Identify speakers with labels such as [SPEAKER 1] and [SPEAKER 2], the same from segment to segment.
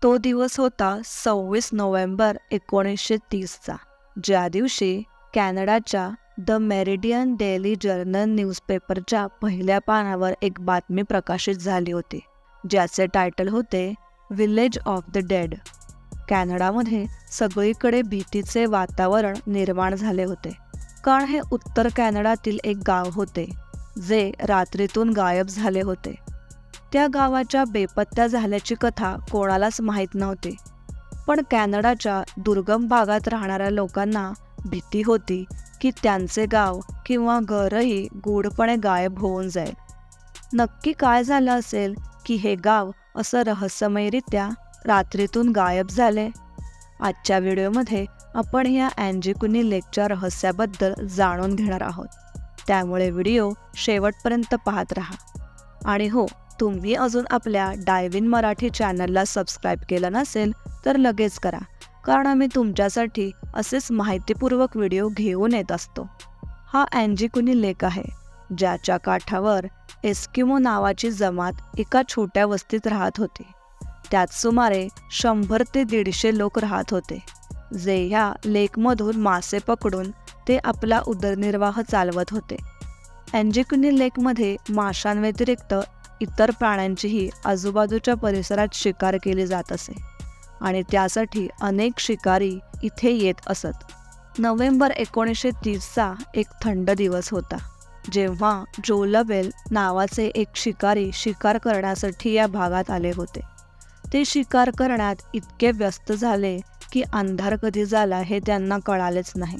[SPEAKER 1] तो दिवस होता 26 नोव्हेंबर 1930चा, ज्या दिवशी कॅनडाच्या द मेरिडियन डेली जर्नल न्यूजपेपरच्या पहिल्या पानावर एक बातमी प्रकाशित झाली होती, ज्याचे टायटल होते विलेज ऑफ द डेड. कॅनडामध्ये सगळीकडे भीतीचे वातावरण निर्माण झाले होते, कारण हे उत्तर कॅनडातील एक गाव होते जे रात्रीतून गायब झाले होते. त्या गावाच्या बेपत्ता झाल्याची कथा कोणालाच माहीत नव्हती, पण कॅनडाच्या दुर्गम भागात राहणाऱ्या लोकांना भीती होती की त्यांचे गाव किंवा घरही गूढपणे गायब होऊन जाईल. नक्की काय झालं असेल की हे गाव असं रहस्यमयरित्या रात्रीतून गायब झाले? आजच्या व्हिडिओमध्ये आपण या अँजी कुनी लेकच्या रहस्याबद्दल जाणून घेणार आहोत, त्यामुळे व्हिडिओ शेवटपर्यंत पाहत राहा. आणि हो, तुम्ही अजून आपल्या डायव्ह इन मराठी चॅनलला सबस्क्राईब केलं नसेल तर लगेच करा, कारण आम्ही तुमच्यासाठी असेच माहितीपूर्वक व्हिडिओ घेऊन येत असतो. हा अँजी कुनी लेक आहे, ज्याच्या काठावर एस्किमो नावाची जमात एका छोट्या वस्तीत राहत होती. त्यात सुमारे 100 ते 150 लोक राहत होते, जे ह्या लेकमधून मासे पकडून ते आपला उदरनिर्वाह चालवत होते. अँजी कुनी लेकमध्ये माशांव्यतिरिक्त इतर प्राण्यांचीही आजूबाजूच्या परिसरात शिकार केली जात असे, आणि त्यासाठी अनेक शिकारी इथे येत असत. नोव्हेंबर 1930चा एक थंड दिवस होता, जेव्हा जो लबेल नावाचे एक शिकारी शिकार करण्यासाठी या भागात आले होते. ते शिकार करण्यात इतके व्यस्त झाले की अंधार कधी झाला हे त्यांना कळालेच नाही.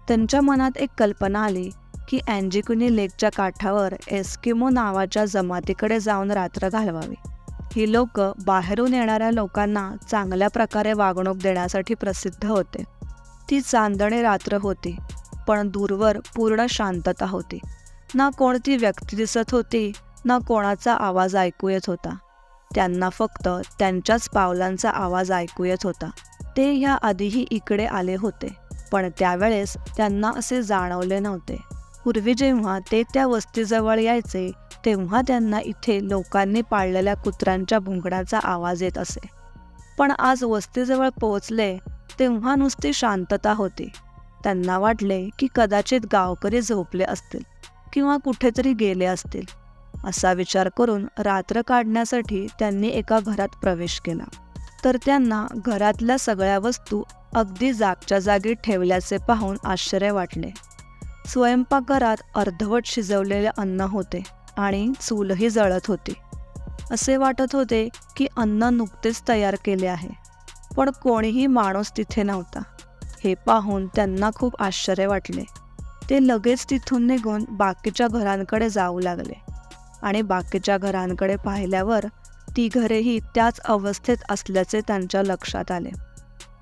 [SPEAKER 1] त्यांच्या मनात एक कल्पना आली की अँजी कुनी लेकच्या काठावर एस्किमो नावाच्या जमातीकडे जाऊन रात्र घालवावी. ही लोक बाहेरून येणाऱ्या लोकांना चांगल्या प्रकारे वागणूक देण्यासाठी प्रसिद्ध होते. ती चांदणे रात्र होती, पण दूरवर पूर्ण शांतता होती. ना कोणती व्यक्ती दिसत होती, ना कोणाचा आवाज ऐकू येत होता. त्यांना फक्त त्यांच्याच पावलांचा आवाज ऐकू येत होता. ते ह्या आधीही इकडे आले होते, पण त्यावेळेस त्यांना असे जाणवले नव्हते. पूर्वी जेव्हा ते त्या वस्तीजवळ यायचे तेव्हा त्यांना इथे लोकांनी पाळलेल्या कुत्र्यांच्या भुंकण्याचा आवाज येत असे. पण आज वस्तीजवळ पोहोचले तेव्हा नुसती शांतता होती. त्यांना वाटले की कदाचित गावकरी झोपले असतील किंवा कुठेतरी गेले असतील. असा विचार करून रात्र काढण्यासाठी त्यांनी एका घरात प्रवेश केला, तर त्यांना घरातल्या सगळ्या वस्तू अगदी जागच्या जागी ठेवल्याचे पाहून आश्चर्य वाटले. स्वयंपाकघरात अर्धवट शिजवलेले अन्न होते आणि चूलही जळत होती. असे वाटत होते की अन्न नुकतेच तयार केले आहे, पण कोणीही माणूस तिथे नव्हता. हे पाहून त्यांना खूप आश्चर्य वाटले. ते लगेच तिथून निघून बाकीच्या घरांकडे जाऊ लागले, आणि बाकीच्या घरांकडे पाहिल्यावर ती घरेही त्याच अवस्थेत असल्याचे त्यांच्या लक्षात आले.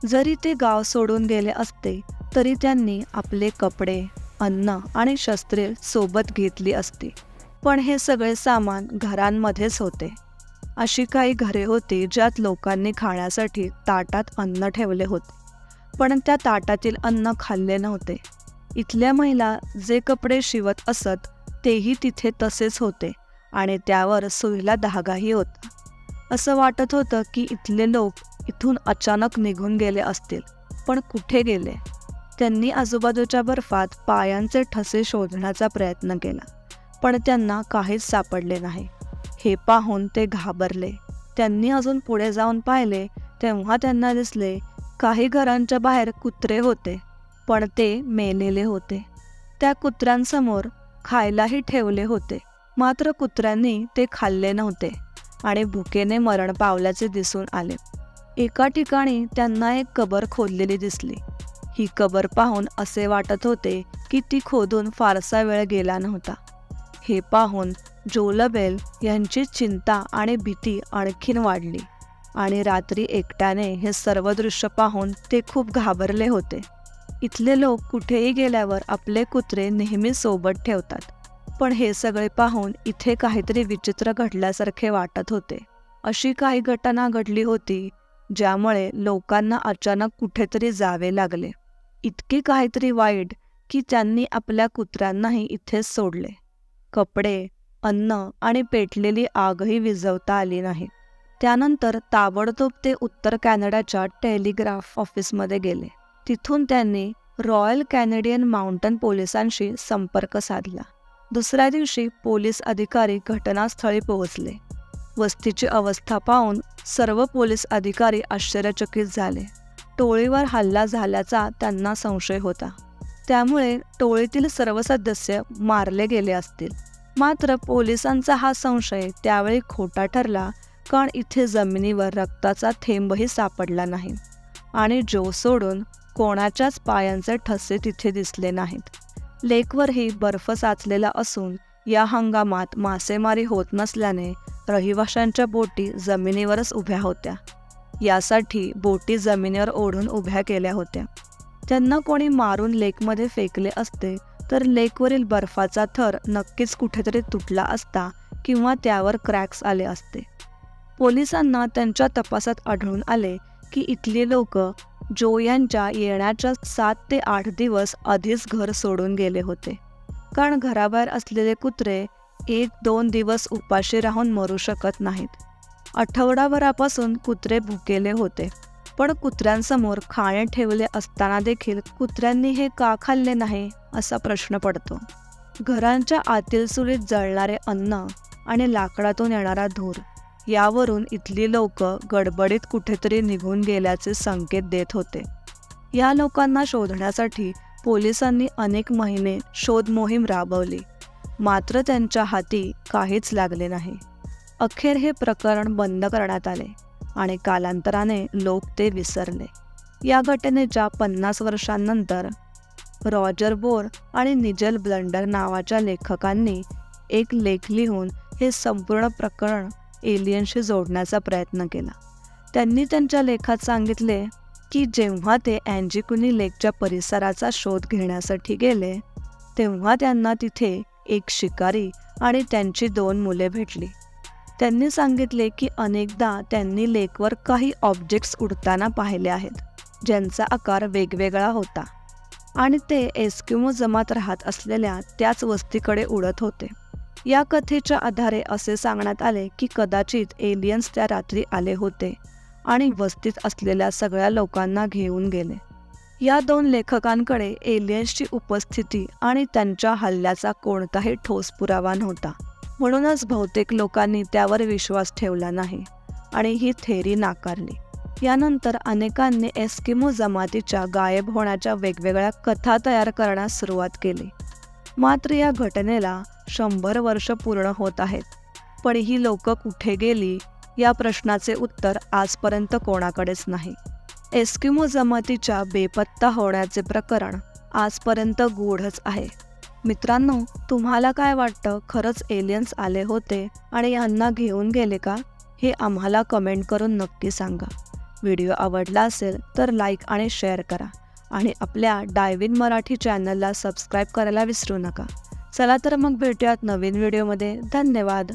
[SPEAKER 1] जरी ते गाव सोडून गेले असते तरी त्यांनी आपले कपडे, अन्न आणि शस्त्रे सोबत घेतली असती, पण हे सगळे सामान घरांमध्येच होते. अशी काही घरे होती ज्यात लोकांनी खाण्यासाठी ताटात अन्न ठेवले होते, पण त्या ताटातील अन्न खाल्ले नव्हते. इथल्या महिला जे कपडे शिवत असत तेही तिथे तसेच होते, आणि त्यावर सुईला धागाही होता. असं वाटत होतं की इथले लोक इथून अचानक निघून गेले असतील, पण कुठे गेले? त्यांनी आजूबाजूच्या बर्फात पायांचे ठसे शोधण्याचा प्रयत्न केला, पण त्यांना काहीच सापडले नाही. हे पाहून ते घाबरले. त्यांनी अजून पुढे जाऊन पाहिले तेव्हा त्यांना दिसले काही घरांच्या बाहेर कुत्रे होते, पण ते मेलेले होते. त्या कुत्र्यांसमोर खायलाही ठेवले होते, मात्र कुत्र्यांनी ते खाल्ले नव्हते आणि भुकेने मरण पावल्याचे दिसून आले. एका ठिकाणी त्यांना एक कबर खोदलेली दिसली. ही कबर पाहून असे वाटत होते की ती खोदून फारसा वेळ गेला नव्हता. हे पाहून जो लबेल यांची चिंता आणि भीती आणखीन वाढली, आणि रात्री एकट्याने हे सर्व दृश्य पाहून ते खूप घाबरले होते. इथले लोक कुठेही गेल्यावर आपले कुत्रे नेहमी सोबत ठेवतात, पण हे सगळे पाहून इथे काहीतरी विचित्र घडल्यासारखे वाटत होते. अशी काही घटना घडली होती ज्यामुळे लोकांना अचानक कुठेतरी जावे लागले. इतके काहीतरी वाईट की त्यांनी आपल्या कुत्र्यांनाही इथेच सोडले. कपडे, अन्न आणि पेटलेली आगही विझवता आली नाही. त्यानंतर ताबडतोब ते उत्तर कॅनडाच्या टेलिग्राफ ऑफिसमध्ये गेले. तिथून त्यांनी रॉयल कॅनेडियन माउंटन पोलिसांशी संपर्क साधला. दुसऱ्या दिवशी पोलीस अधिकारी घटनास्थळी पोहोचले. वस्तीची अवस्था पाहून सर्व पोलीस अधिकारी आश्चर्यचकित झाले. टोळीवर हल्ला झाल्याचा त्यांना संशय होता. त्यामुळे टोळीतील सर्व सदस्य मारले गेले असतील. मात्र पोलिसांचा हा संशय त्यावेळी खोटा ठरला, कारण इथे जमिनीवर रक्ताचा थेंबही सापडला नाही आणि जो सोडून कोणाच्याच पायांचे ठसे तिथे दिसले नाहीत. लेकवरही बर्फ साचलेला असून या हंगामात मासेमारी होत नसल्याने रहिवाशांच्या बोटी जमिनीवरच उभ्या होत्या. यासाठी बोटी जमिनीवर ओढून उभ्या केल्या होत्या. त्यांना कोणी मारून लेकमध्ये फेकले असते तर लेकवरील बर्फाचा थर नक्कीच कुठेतरी तुटला असता किंवा त्यावर क्रॅक्स आले असते. पोलिसांना त्यांच्या तपासात आढळून आले की इथली लोक जो यांच्या येण्याच्या 7 ते 8 दिवस आधीच घर सोडून गेले होते, कारण घराबाहेर असलेले कुत्रे 1-2 दिवस उपाशी राहून मरू शकत नाहीत. आठवडाभरापासून कुत्रे भुकेले होते, पण कुत्र्यांसमोर खाणे ठेवले असताना देखील कुत्र्यांनी हे का खाल्ले नाही असा प्रश्न पडतो. घरांच्या आतील चुलीत जळणारे अन्न आणि लाकडातून येणारा धूर यावरून इथली लोक गडबडीत कुठेतरी निघून गेल्याचे संकेत देत होते. या लोकांना शोधण्यासाठी पोलिसांनी अनेक महिने शोध मोहीम राबवली, मात्र त्यांच्या हाती काहीच लागले नाही. अखेर हे प्रकरण बंद करण्यात आले आणि कालांतराने लोक ते विसरले. या घटनेच्या 50 वर्षांनंतर रॉजर बोर आणि निजेल ब्लंडर नावाच्या लेखकांनी एक लेख लिहून हे संपूर्ण प्रकरण एलियनशी जोडण्याचा प्रयत्न केला. त्यांनी त्यांच्या लेखात सांगितले की जेव्हा ते अँजिकुनी लेकच्या परिसराचा शोध घेण्यासाठी गेले तेव्हा त्यांना तिथे एक शिकारी आणि त्यांची 2 मुले भेटली. त्यांनी सांगितले की अनेकदा त्यांनी लेकवर काही ऑब्जेक्ट्स उडताना पाहिले आहेत, ज्यांचा आकार वेगवेगळा होता आणि ते एस्किमो जमात राहत असलेल्या त्याच वस्तीकडे उडत होते. या कथेच्या आधारे असे सांगण्यात आले की कदाचित एलियन्स त्या रात्री आले होते आणि वस्तीत असलेल्या सगळ्या लोकांना घेऊन गेले. या 2 लेखकांकडे एलियन्सची उपस्थिती आणि त्यांच्या हल्ल्याचा कोणताही ठोस पुरावा नव्हता. म्हणूनच बहुतेक लोकांनी त्यावर विश्वास ठेवला नाही आणि ही थेअरी नाकारली. यानंतर अनेकांनी एस्किमो जमातीच्या गायब होण्याच्या वेगवेगळ्या कथा तयार करण्यास सुरुवात केली. मात्र या घटनेला 100 वर्ष पूर्ण होत आहेत, पण ही लोक कुठे गेली या प्रश्नाचे उत्तर आजपर्यंत कोणाकडेच नाही. एस्किमो जमातीच्या बेपत्ता होण्याचे प्रकरण आजपर्यंत गूढच आहे. मित्रांनो, तुम्हाला काय वाटतं, खरंच एलियन्स आले होते आणि यांना घेऊन गेले का? हे आम्हाला कमेंट करून नक्की सांगा. व्हिडिओ आवडला असेल तर लाईक आणि शेअर करा आणि आपल्या डायव्ह इन मराठी चॅनलला सबस्क्राईब करायला विसरू नका. चला तर मग भेटूयात नवीन व्हिडिओमध्ये. धन्यवाद.